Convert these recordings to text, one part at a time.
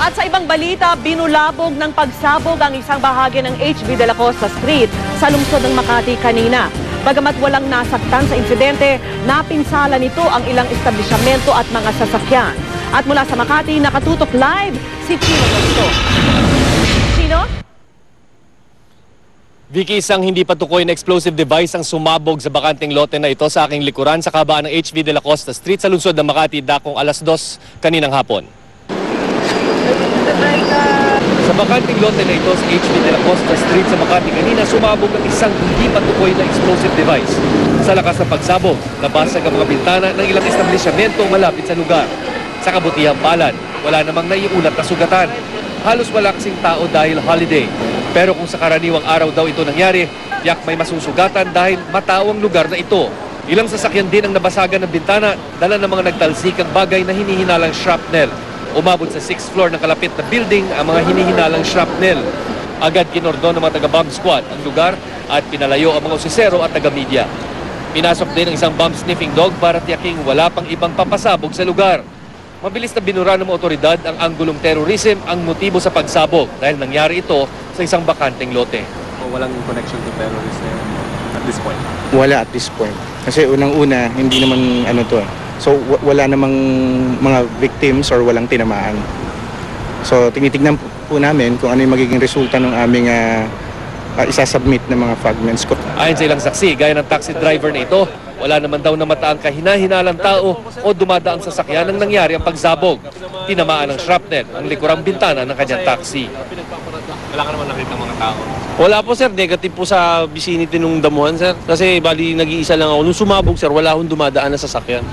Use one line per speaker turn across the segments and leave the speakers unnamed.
At sa ibang balita, binulabog ng pagsabog ang isang bahagi ng HB de la Costa Street sa lungsod ng Makati kanina. Bagamat walang nasaktan sa insidente, napinsala nito ang ilang establishmento at mga sasakyan. At mula sa Makati, nakatutok live si Chino Gusto. Chino?
Vicky, isang hindi patukoy na explosive device ang sumabog sa bakanting lote na ito sa aking likuran sa kabaan ng HB de la Costa Street sa lungsod ng Makati dakong alas 2 kaninang hapon. Sa bakanting lote na ito sa HB de la Costa Street sa Makati kanina, sumabog ang isang hindi patukoy na explosive device. Sa lakas ng pagsabog, nabasag ang mga bintana ng ilang establishmento malapit sa lugar. Sa kabutihang palad, wala namang naiulat na sugatan. Halos wala kasing tao dahil holiday. Pero kung sa karaniwang araw daw ito nangyari, tiyak may masusugatan dahil matao ang lugar na ito. Ilang sasakyan din ang nabasagan ng bintana, dala ng mga nagtalsikang bagay na hinihinalang shrapnel. Umabot sa 6th floor ng kalapit na building ang mga hinihinalang shrapnel. Agad kinordon ng mga taga-bomb squad ang lugar at pinalayo ang mga osisero at taga-media. Pinasok din ang isang bomb sniffing dog para tiyaking wala pang ibang papasabog sa lugar. Mabilis na binura ng mga otoridad ang anggulong terrorism ang motibo sa pagsabog dahil nangyari ito sa isang bakanteng lote.
Walang connection to terrorism at this point?
Wala at this point. Kasi unang-una, hindi naman ano to. So wala namang mga victims or walang tinamaan. So tinitignan po namin kung ano yung magiging resulta ng aming isasubmit ng mga fragments ko.
Ayon sa ilang saksi, gaya ng taxi driver na ito, wala naman daw namataang kahina-hinalang tao o dumadaang sasakyan nang nangyari ang pagsabog. Tinamaan ng shrapnel ang likurang bintana ng kanyang taxi.
Wala ka naman nakita mga tao?
Wala po sir, negative po sa vicinity nung damuhan sir. Kasi bali nag-iisa lang ako. Nung sumabog sir, wala akong dumadaan na sasakyan.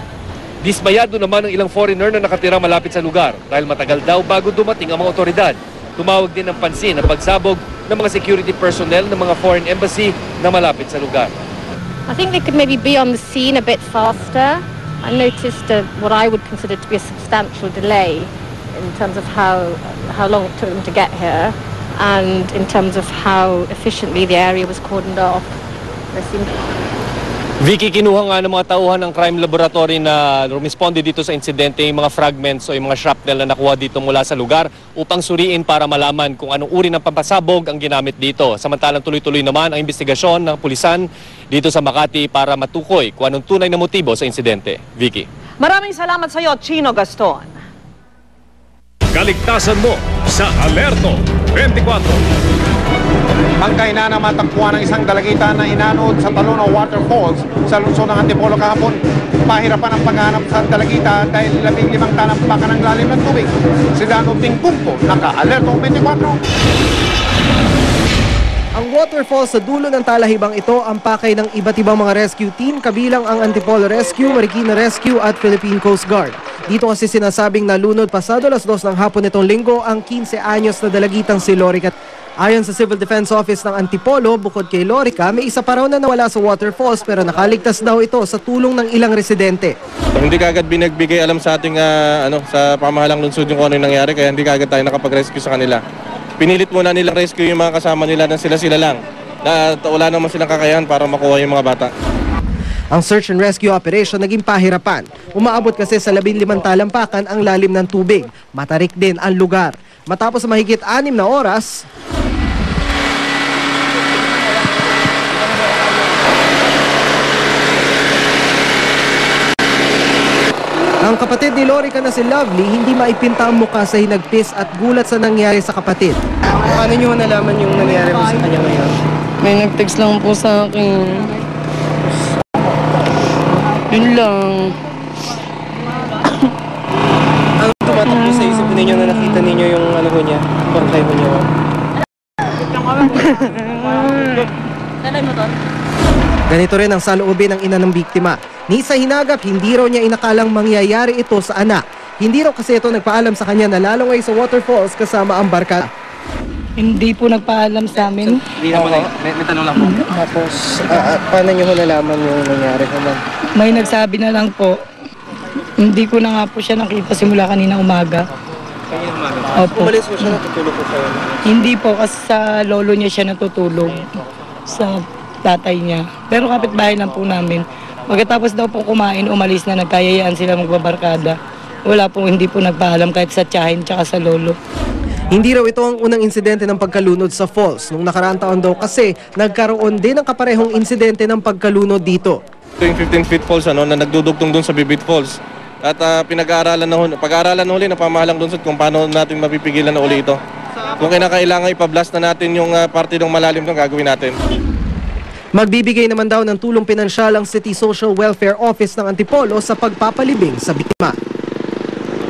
Dismayado naman ang ilang foreigner na nakatira malapit sa lugar dahil matagal daw bago dumating ang mga otoridad. Tumawag din ng pansin ang pagsabog ng mga security personnel ng mga foreign embassy na malapit sa lugar.
I think they could maybe be on the scene a bit faster. I noticed what I would consider to be a substantial delay in terms of how long it took them to get here and in terms of how efficiently the area was cordoned off.
Vicky, kinuha nga ng mga tauhan ng crime laboratory na rumisponde dito sa insidente yung mga fragments o yung mga shrapnel na nakuha dito mula sa lugar upang suriin para malaman kung anong uri ng pampasabog ang ginamit dito. Samantalang tuloy-tuloy naman ang investigasyon ng pulisan dito sa Makati para matukoy kung anong tunay na motibo sa insidente. Vicky.
Maraming salamat sa iyo, Chino Gaston.
Kaligtasan mo sa Alerto 24.
Bangkay na matakbuhan ng isang dalagita na inanod sa talon o waterfalls sa lungsod ng Antipolo kahapon. Pahirapan ang paghanap sa dalagita dahil 15 talampakan ng lalim ng tubig. Si Dano Tingkumpo, naka-Alerto 24.
Ang waterfall sa dulo ng talahibang ito ang pakay ng iba't ibang mga rescue team kabilang ang Antipolo Rescue, Marikina Rescue at Philippine Coast Guard. Dito kasi sinasabing nalunod pasado alas 2 ng hapon nitong linggo ang 15 anyos na dalagitang si Lorica. Ayon sa Civil Defense Office ng Antipolo, bukod kay Lorica, may isa pa raw na nawala sa waterfalls pero nakaligtas daw ito sa tulong ng ilang residente.
So, hindi kagad binagbigay alam sa ating sa pamahalang lungsod yung kung ano yung nangyari kaya hindi kagad tayo nakapag-rescue sa kanila. Pinilit muna nilang rescue yung mga kasama nila na sila-sila lang. Na wala naman silang kakayahan para makuha yung mga bata.
Ang search and rescue operation naging pahirapan. Umaabot kasi sa 15 talampakan ang lalim ng tubig. Matarik din ang lugar. Matapos mahigit 6 na oras, ang kapatid ni Lorica na si Lovely hindi maipinta ang mukha sa hinagpis at gulat sa nangyari sa kapatid. Paano niyo nalaman yung nangyari mo sa kanya ngayon?
May nag-text lang po sa akin. Yun lang.
Ang tumatakbo sa isip ninyo na nakita ninyo yung ano ko niya, pangkay mo niya?
Nanay mo to?
Ganito rin ang saloobin ng ina ng biktima. Ni sa hinagap, hindi raw niya inakalang mangyayari ito sa anak. Hindi raw kasi ito nagpaalam sa kanya na lalaway sa waterfalls kasama ang barkada.
Hindi po nagpaalam sa amin.
Hindi naman may tanong lang po.
Tapos, paano niyo nalaman yung nangyari naman?
May nagsabi na lang po. Hindi ko na nga po siya nakita simula kanina umaga.
Kanya umaga?
Opo.
Umalis mo siya, natutulog po kayo?
Hindi po, kasi sa lolo niya siya natutulog. Sa tatay niya. Pero kapitbahay lang po namin. Pagkatapos daw po kumain, umalis na, nagkayayaan sila magbabarkada. Wala po, hindi po nagpaalam kahit sa tiyahin tsaka sa lolo.
Hindi raw ito ang unang insidente ng pagkalunod sa falls. Nung nakaraang taon daw kasi, nagkaroon din ng kaparehong insidente ng pagkalunod dito.
Ito yung 15 feet falls na nagdudugtong dun sa Bibit Falls. At pag-aaralan na uli ng pamahalang lungsod kung paano natin mapipigilan na uli ito. Kung kinakailangan ipablast na natin yung parte ng malalim doon, gagawin natin.
Magbibigay naman daw ng tulong pinansyal ang City Social Welfare Office ng Antipolo sa pagpapalibing sa biktima.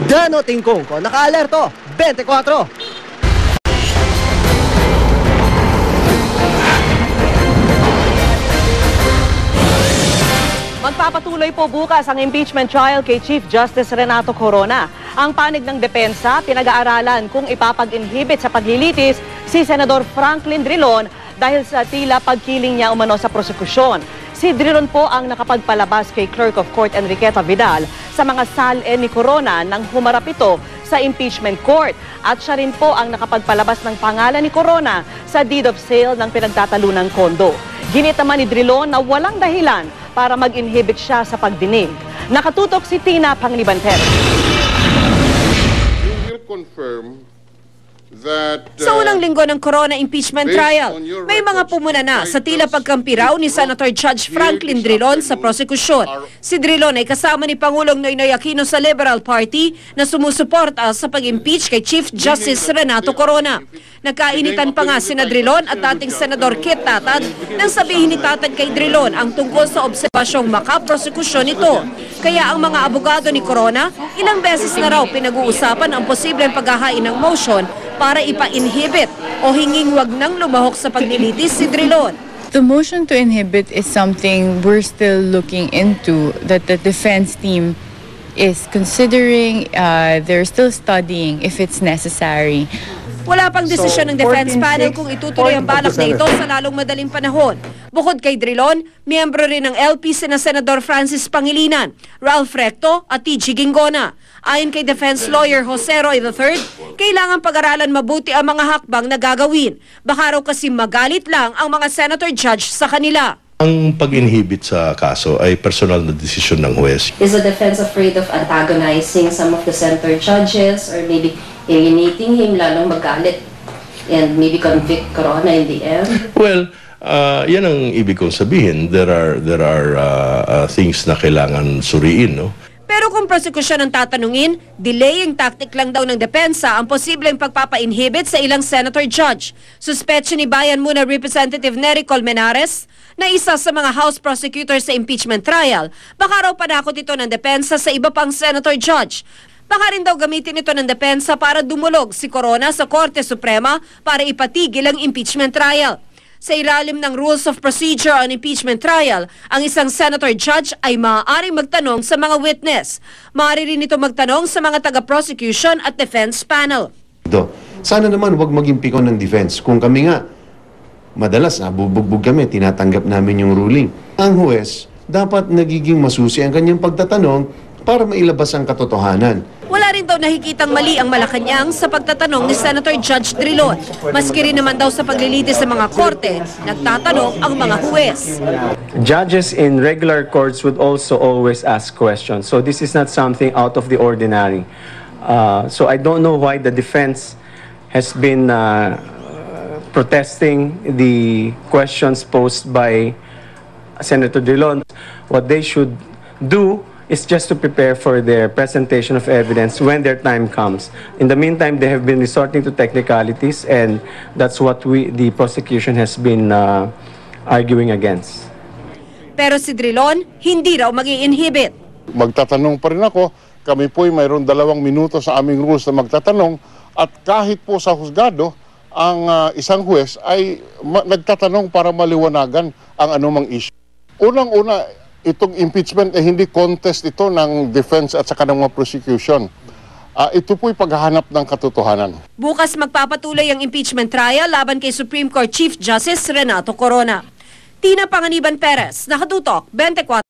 Dano Tingkong, naka-alerto, 24.
Magpapatuloy po bukas ang impeachment trial kay Chief Justice Renato Corona. Ang panig ng depensa, pinag-aaralan kung ipapag-inhibit sa paglilitis si Senador Franklin Drilon dahil sa tila pagkiling niya umano sa prosekusyon. Si Drilon po ang nakapagpalabas kay Clerk of Court Enriqueta Vidal sa mga sal-e ni Corona nang humarap ito sa impeachment court. At siya rin po ang nakapagpalabas ng pangalan ni Corona sa deed of sale ng pinagtatalunang kondo. Ginit naman ni Drilon na walang dahilan para mag-inhibit siya sa pagdinig. Nakatutok si Tina Panganiban-Perez.
You will confirm that,
sa unang linggo ng Corona impeachment trial, may mga pumuna na sa tila pagkampiraw ni Senator Judge Franklin Drilon sa prosekusyon. Si Drilon ay kasama ni Pangulong Noynoy Aquino sa Liberal Party na sumusuporta sa pag-impeach kay Chief Justice Renato Corona. Nagkainitan pa nga sina Drilon at dating Senador Kit Tatad nang sabihin ni Tatad kay Drilon ang tungkol sa obserbasyong makaprosekusyon nito. Kaya ang mga abogado ni Corona, ilang beses na raw pinag-uusapan ang posibleng paghahain ng motion para ipa-inhibit o hinging wag nang lumahok sa paglilitis si Drilon.
The motion to inhibit is something we're still looking into, that the defense team is considering, they're still studying if it's necessary.
Wala pang desisyon ng defense panel kung itutuloy ang balak na ito sa lalong madaling panahon. Bukod kay Drilon, miyembro rin ng LP sina Senador Francis Pangilinan, Ralph Recto at TG Gingona. Ayon kay defense lawyer Jose Roy III, kailangan pag-aralan mabuti ang mga hakbang na gagawin. Baka raw kasi magalit lang ang mga senator judge sa kanila.
Ang pag-inhibit sa kaso ay personal na desisyon ng huwes.
Is the defense afraid of antagonizing some of the senator judges or maybe alienating him, lalong magalit and maybe convict Corona in the end?
Well, yan ang ibig kong sabihin. There are things na kailangan suriin, no?
Pero kung prosekusyon ang tatanungin, delaying tactic lang daw ng depensa ang posibleng pagpapa-inhibit sa ilang senator judge. Suspetsyo ni Bayan Muna Representative Nery Colmenares na isa sa mga House prosecutors sa impeachment trial, baka raw panakot ito ng depensa sa iba pang senator judge. Baka rin daw gamitin ito ng depensa para dumulog si Corona sa Korte Suprema para ipatigil ang impeachment trial. Sa ilalim ng Rules of Procedure on Impeachment Trial, ang isang senator judge ay maaaring magtanong sa mga witness. Maaari rin ito magtanong sa mga taga-prosecution at defense panel.
Sana naman huwag maging pikon ng defense. Kung kami nga, madalas bubugbog kami, tinatanggap namin yung ruling. Ang huwes, dapat nagiging masusi ang kanyang pagtatanong para mailabas ang katotohanan.
Wala rin daw nakikitang mali ang Malacanang sa pagtatanong ni Senator Judge Drilon. Maski rin naman daw sa paglilitis sa mga korte, nagtatanong ang mga huwes.
Judges in regular courts would also always ask questions. So this is not something out of the ordinary. So I don't know why the defense has been protesting the questions posed by Senator Drilon. What they should do is just to prepare for their presentation of evidence when their time comes. In the meantime, they have been resorting to technicalities, and that's what the prosecution has been arguing against.
Pero si Drilon, hindi raw mag-i-inhibit.
Magtatanong pa rin ako, kami po'y mayroon 2 minuto sa aming rules na magtatanong, at kahit po sa husgado, ang isang huwes ay nagtatanong para maliwanagan ang anumang issue. Unang-una, itong impeachment ay hindi contest ito ng defense at saka ng mga prosecution. Ito po'y paghahanap ng katotohanan.
Bukas magpapatuloy ang impeachment trial laban kay Supreme Court Chief Justice Renato Corona. Tina Panganiban-Perez, nakatutok, 24.